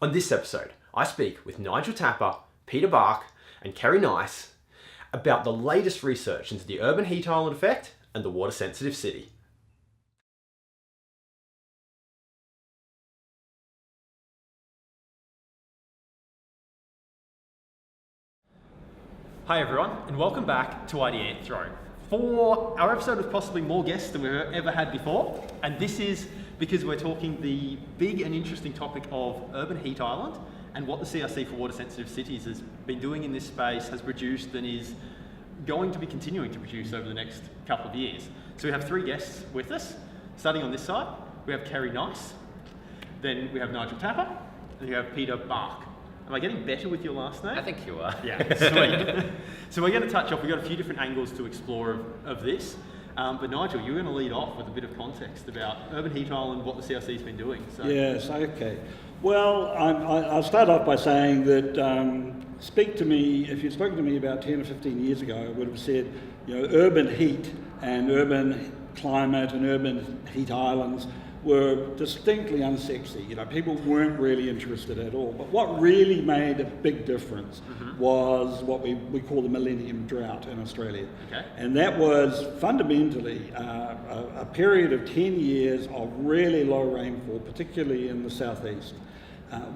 On this episode, I speak with Nigel Tapper, Peter Bark, and Kerry Nice about the latest research into the urban heat island effect and the water-sensitive city. Hi everyone, and welcome back to Ideanthro. For our episode with possibly more guests than we've ever had before, and this is because we're talking the big and interesting topic of urban heat island and what the CRC for water sensitive cities has been doing in this space, has produced and is going to be continuing to produce over the next couple of years. So we have three guests with us. Starting on this side, we have Kerry Nice, then we have Nigel Tapper, and we have Peter Bark. Am I getting better with your last name? I think you are. Yeah, sweet. So we're going to touch off, we've got a few different angles to explore of this. But Nigel, you're going to lead off with a bit of context about urban heat island, what the CRC's been doing. So. Yes, okay. Well, I'll start off by saying that if you'd spoken to me about 10 or 15 years ago, I would have said, urban heat and urban climate and urban heat islands were distinctly unsexy. People weren't really interested at all. But what really made a big difference was what we call the millennium drought in Australia. Okay. And that was fundamentally a period of 10 years of really low rainfall, particularly in the southeast,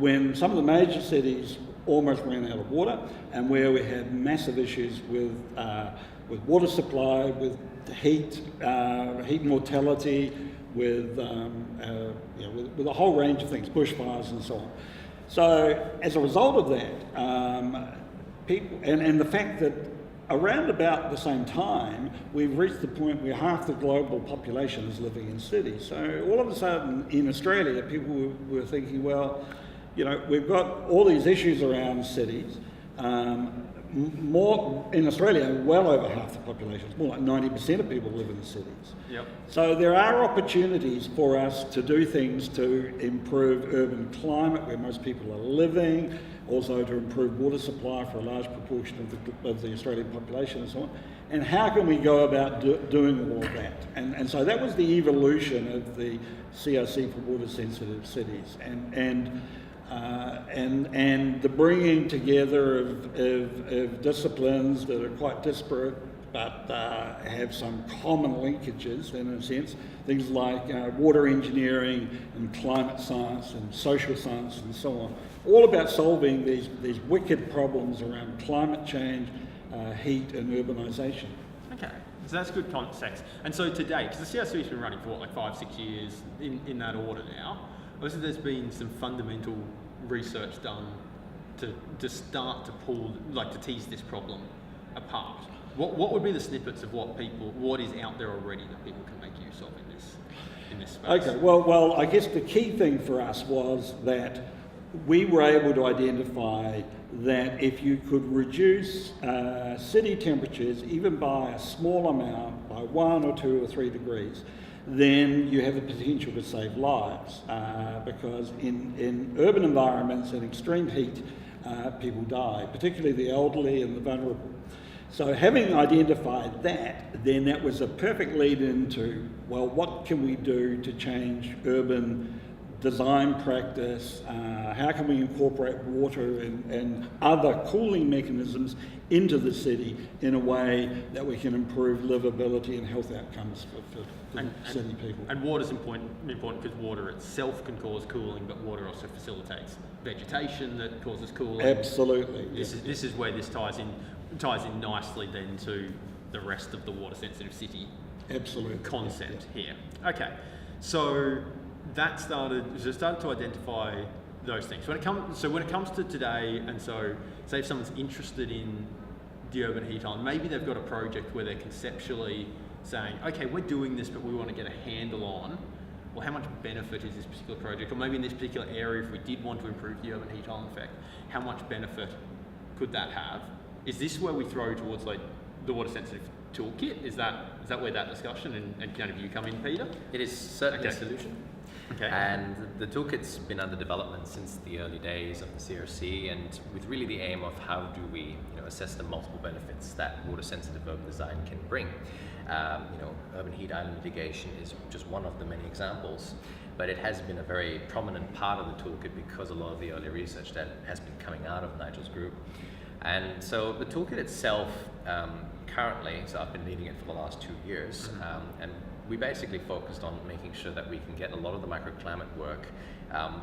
when some of the major cities almost ran out of water, and where we had massive issues with water supply, with heat mortality, with a whole range of things, bushfires and so on. So as a result of that, people and the fact that around about the same time, we've reached the point where half the global population is living in cities. So all of a sudden in Australia, people were thinking, well, we've got all these issues around cities. More in Australia, well over half the population, it's more like 90% of people live in the cities. Yep. So there are opportunities for us to do things to improve urban climate where most people are living, also to improve water supply for a large proportion of the Australian population and so on. And how can we go about doing all of that? And so that was the evolution of the CRC for water sensitive cities. And the bringing together of disciplines that are quite disparate but have some common linkages in a sense, things like water engineering and climate science and social science and so on, all about solving these wicked problems around climate change, heat and urbanisation. Okay, so that's good context. And so today, because the CRC's been running for 5-6 years in that order now, obviously there's been some fundamental research done to start to to tease this problem apart. What would be the snippets of what is out there already that people can make use of in this space? Okay, well, I guess the key thing for us was that we were able to identify that if you could reduce city temperatures even by a small amount, by 1 or 2 or 3 degrees, then you have the potential to save lives, because in urban environments in extreme heat, people die, particularly the elderly and the vulnerable. So having identified that, then that was a perfect lead into, well, what can we do to change urban design practice? How can we incorporate water and other cooling mechanisms into the city in a way that we can improve livability and health outcomes for city people? And water's important because water itself can cause cooling, but water also facilitates vegetation that causes cooling. Absolutely. This is where this ties in nicely then to the rest of the water sensitive city concept here. Okay, so that started to identify those things. When it comes to today, and so say if someone's interested in the urban heat island, maybe they've got a project where they're conceptually saying, okay, we're doing this, but we want to get a handle on, well, how much benefit is this particular project, or maybe in this particular area, if we did want to improve the urban heat island effect, how much benefit could that have? Is this where we throw towards the water sensitive toolkit? Is that where that discussion and kind of you come in, Peter? It is certainly a solution. Okay. And the toolkit's been under development since the early days of the CRC, and with really the aim of how do we assess the multiple benefits that water-sensitive urban design can bring. Urban heat island mitigation is just one of the many examples. but it has been a very prominent part of the toolkit because a lot of the early research that has been coming out of Nigel's group. And so the toolkit itself, currently, so I've been leading it for the last 2 years, and we basically focused on making sure that we can get a lot of the microclimate work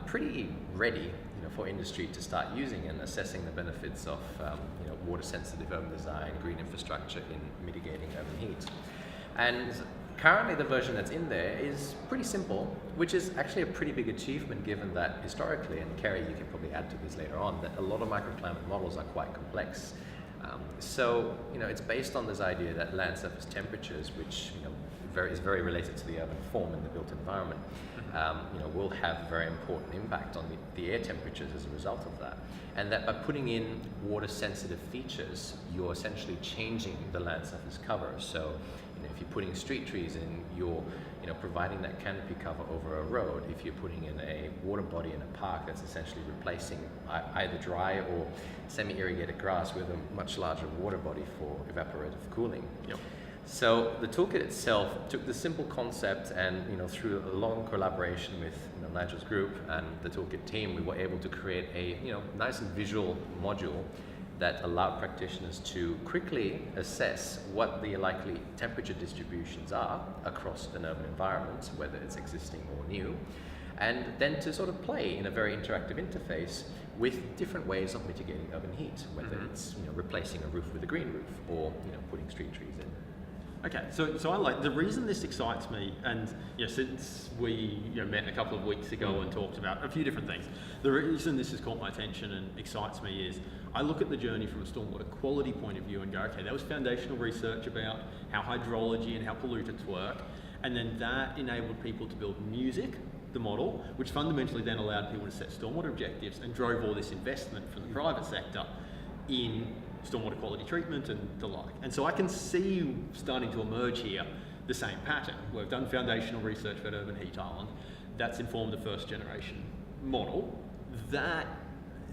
pretty ready, for industry to start using and assessing the benefits of water-sensitive urban design, green infrastructure in mitigating urban heat. And currently the version that's in there is pretty simple, which is actually a pretty big achievement given that historically, and Kerry, you can probably add to this later on, that a lot of microclimate models are quite complex. So it's based on this idea that land surface temperatures, which is very related to the urban form and the built environment, will have a very important impact on the air temperatures as a result of that. And that by putting in water-sensitive features, you're essentially changing the land surface cover. So, if you're putting street trees in, you're providing that canopy cover over a road. If you're putting in a water body in a park, that's essentially replacing either dry or semi-irrigated grass with a much larger water body for evaporative cooling. Yep. So the toolkit itself took the simple concept and through a long collaboration with Nigel's group and the toolkit team, we were able to create a nice and visual module that allowed practitioners to quickly assess what the likely temperature distributions are across an urban environment, whether it's existing or new, and then to sort of play in a very interactive interface with different ways of mitigating urban heat, whether it's replacing a roof with a green roof or putting street trees in. Okay, so I like the reason this excites me, and since we met a couple of weeks ago and talked about a few different things, the reason this has caught my attention and excites me is I look at the journey from a stormwater quality point of view and go, okay, that was foundational research about how hydrology and how pollutants work, and then that enabled people to build music, the model, which fundamentally then allowed people to set stormwater objectives and drove all this investment from the private sector in stormwater quality treatment and the like. And so I can see starting to emerge here the same pattern. We've done foundational research about Urban Heat Island. That's informed the first generation model.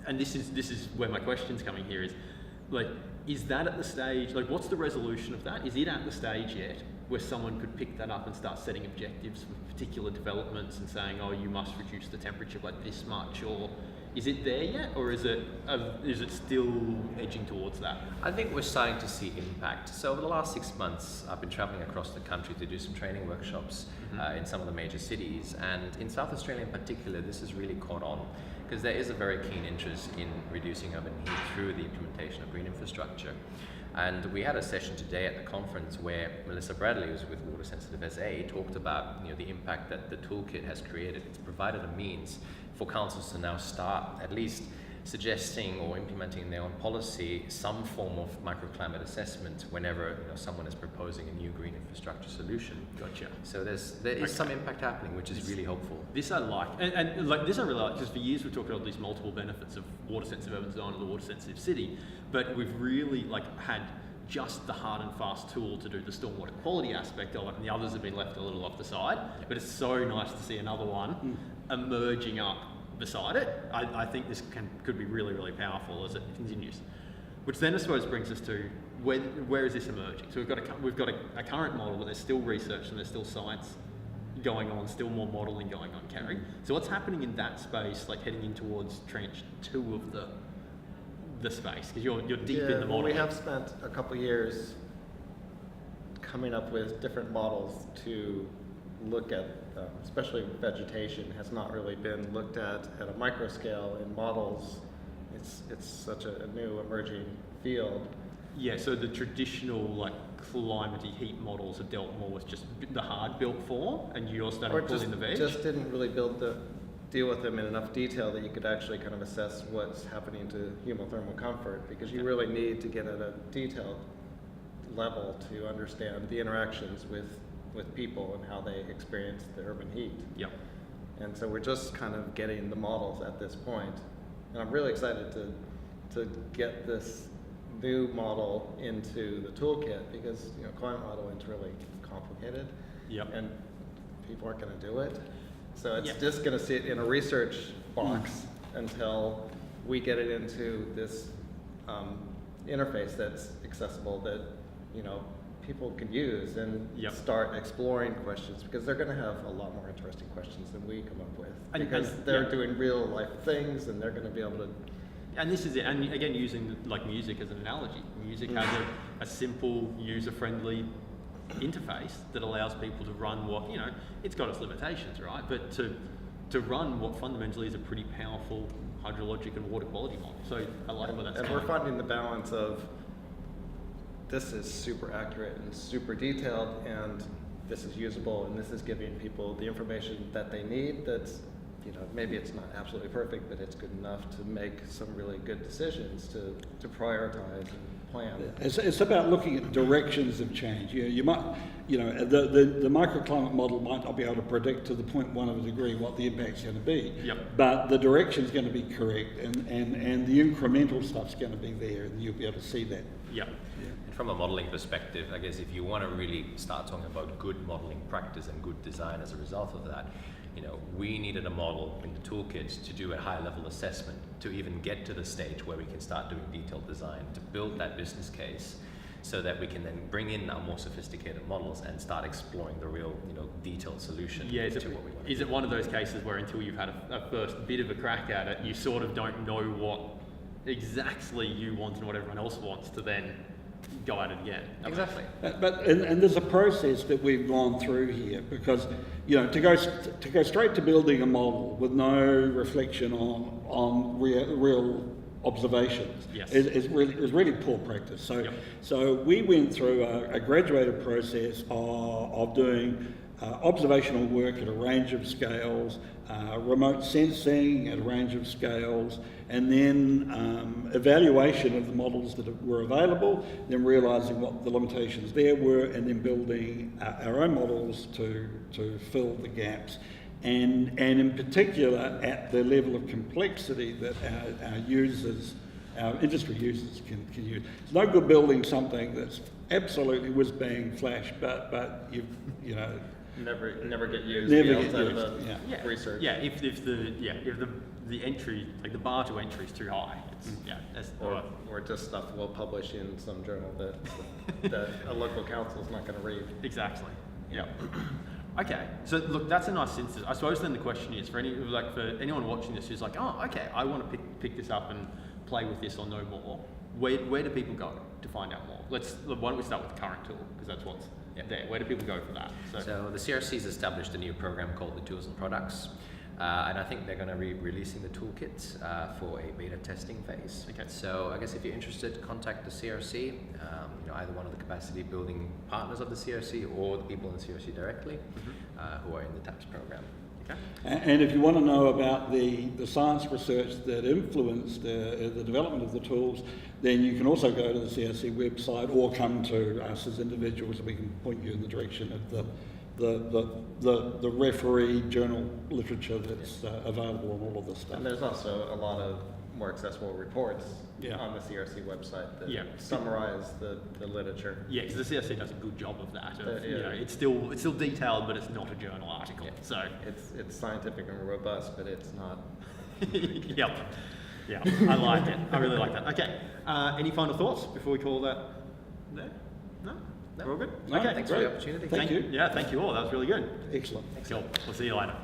And this is where my question's coming here is that at the stage, what's the resolution of that? Is it at the stage yet where someone could pick that up and start setting objectives for particular developments and saying, oh, you must reduce the temperature by this much, or is it there yet, or is it still edging towards that? I think we're starting to see impact. So over the last 6 months, I've been traveling across the country to do some training workshops in some of the major cities. And in South Australia in particular, this has really caught on because there is a very keen interest in reducing urban heat through the implementation of green infrastructure. And we had a session today at the conference where Melissa Bradley, who's with Water Sensitive SA, talked about the impact that the toolkit has created. It's provided a means for councils to now start at least suggesting or implementing in their own policy some form of microclimate assessment whenever someone is proposing a new green infrastructure solution. Gotcha. So there is some impact happening, which is really hopeful. This I like, and this I really like, because for years we've talked about these multiple benefits of water-sensitive urban design or the water-sensitive city, but we've really had just the hard and fast tool to do the stormwater quality aspect of it, and the others have been left a little off the side. But it's so nice to see another one emerging up beside it. I think this could be really, really powerful as it continues. Which then I suppose brings us to where is this emerging? So we've got a current model, but there's still research and there's still science going on, still more modelling going on, Kerry. So what's happening in that space, heading in towards tranche 2 of the space? Because you're deep in the model. We have spent a couple years coming up with different models to look at, especially vegetation, has not really been looked at a micro scale in models. It's such a new emerging field. Yeah, so the traditional climate heat models have dealt more with just the hard built form, and you're starting to pull in the veg. Just didn't really deal with them in enough detail that you could actually kind of assess what's happening to human thermal comfort, because you really need to get at a detailed level to understand the interactions with people and how they experience the urban heat. Yep. And so we're just kind of getting the models at this point. And I'm really excited to get this new model into the toolkit, because climate modeling is really complicated. Yep. And people aren't going to do it. So it's just going to sit in a research box until we get it into this interface that's accessible, that people can use and start exploring questions, because they're going to have a lot more interesting questions than we come up with, because they're doing real life things, and they're going to be able to. And this is it. And again, using like music as an analogy, music has a simple, user-friendly interface that allows people to run what, you know, it's got its limitations, right? But to run what fundamentally is a pretty powerful hydrologic and water quality model. So I like where that's And we're finding the balance of, this is super accurate and super detailed, and this is usable, and this is giving people the information that they need. That's, you know, maybe it's not absolutely perfect, but it's good enough to make some really good decisions to prioritize and plan. It's about looking at directions of change. You might, you know, the microclimate model might not be able to predict to the 0.1 of a degree what the impact's going to be, but the direction's going to be correct, and the incremental stuff's going to be there, and you'll be able to see that. And from a modeling perspective, I guess if you want to really start talking about good modeling practice and good design as a result of that, you know, we needed a model in the toolkit to do a high level assessment, to even get to the stage where we can start doing detailed design, to build that business case, so that we can then bring in our more sophisticated models and start exploring the real, you know, detailed solution to what we want. Is it one of those cases where until you've had a first bit of a crack at it, you sort of don't know what exactly you want and what everyone else wants to then go at it again? Exactly. And there's a process that we've gone through here, because, you know, to go straight to building a model with no reflection on real observations is really poor practice. So we went through a graduated process of doing observational work at a range of scales, remote sensing at a range of scales, and then evaluation of the models that were available, then realising what the limitations there were, and then building our own models to fill the gaps. And in particular at the level of complexity that our users, our industry users can use. It's no good building something that's absolutely whiz-bang flash, but you know, never get used. Never get used. Of research. If the entry, like the bar to entry is too high, it's or just stuff we'll publish in some journal that a local council is not going to read. Exactly. Yeah. Okay. So look, that's a nice synthesis. I suppose then the question is for anyone watching this who's like, oh, okay, I want to pick this up and play with this or know more. Where do people go to find out more? Why don't we start with the current tool, because that's what's there. Where do people go for that? So the CRC's established a new program called the Tools and Products, and I think they're going to be releasing the toolkit for a beta testing phase. Okay. So I guess if you're interested, contact the CRC, you know, either one of the capacity building partners of the CRC or the people in the CRC directly who are in the TAPS program. Okay. And if you want to know about the science research that influenced the development of the tools, then you can also go to the CRC website or come to us as individuals, and we can point you in the direction of the referee journal literature that's available on all of this stuff. And there's also a lot of more accessible reports on the CRC website that summarize the literature. Yeah, because the CRC does a good job of that. You know, it's still detailed, but it's not a journal article. So it's scientific and robust, but it's not. Yep. Yeah, I like it. I really like that. Okay. Any final thoughts before we call that there? No? We're all good? No, okay. Thanks for the opportunity. Thank you. Yeah, thank you all. That was really good. Excellent. Cool. We'll see you later.